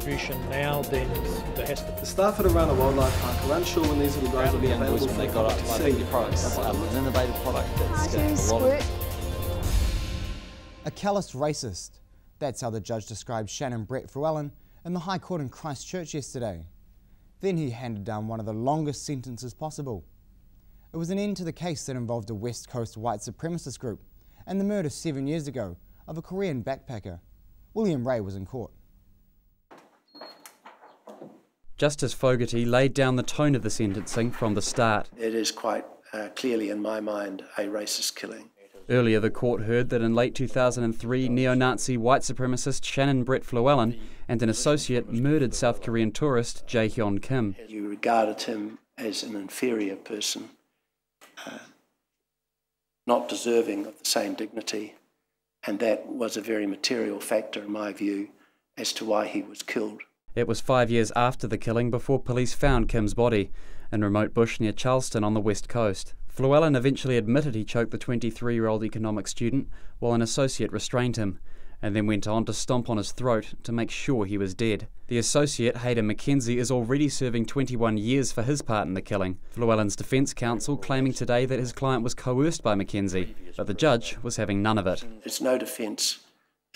distribution now, then there has to... The staff at Arana Wildlife Park are unsure when these little guys will be available for they got up. I think your product's an innovative product that's getting a lot of... A callous racist. That's how the judge described Shannon FLEWELLEN in the High Court in Christchurch yesterday. Then he handed down one of the longest sentences possible. It was an end to the case that involved a West Coast white supremacist group and the murder 7 years ago of a Korean backpacker. William Ray was in court. Justice Fogarty laid down the tone of the sentencing from the start. It is quite clearly, in my mind, a racist killing. Earlier, the court heard that in late 2003, neo-Nazi white supremacist Shannon FLEWELLEN and an associate murdered South Korean tourist Jae-hyun Kim. You regarded him as an inferior person, not deserving of the same dignity, and that was a very material factor, in my view, as to why he was killed. It was 5 years after the killing before police found Kim's body in remote bush near Charleston on the west coast. FLEWELLEN eventually admitted he choked the 23-year-old economics student while an associate restrained him, and then went on to stomp on his throat to make sure he was dead. The associate, Hayden McKenzie, is already serving 21 years for his part in the killing. FLEWELLEN's defence counsel claiming today that his client was coerced by McKenzie, but the judge was having none of it. It's no defence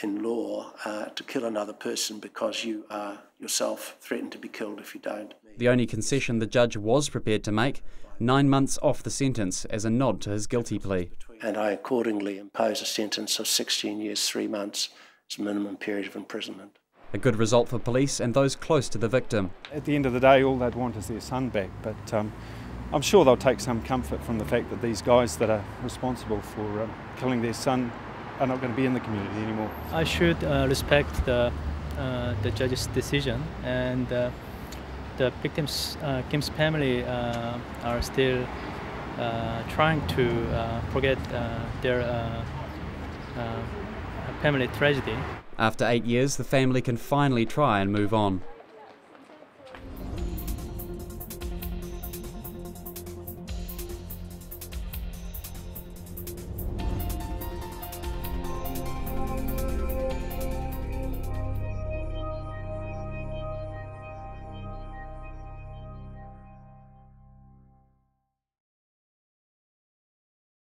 in law to kill another person because you are yourself threatened to be killed if you don't. The only concession the judge was prepared to make, 9 months off the sentence as a nod to his guilty plea. And I accordingly impose a sentence of 16 years, 3 months as a minimum period of imprisonment. A good result for police and those close to the victim. At the end of the day, all they'd want is their son back, but I'm sure they'll take some comfort from the fact that these guys that are responsible for killing their son are not going to be in the community anymore. I should respect the judge's decision, and the victims, Kim's family, are still trying to forget their family tragedy. After 8 years, the family can finally try and move on.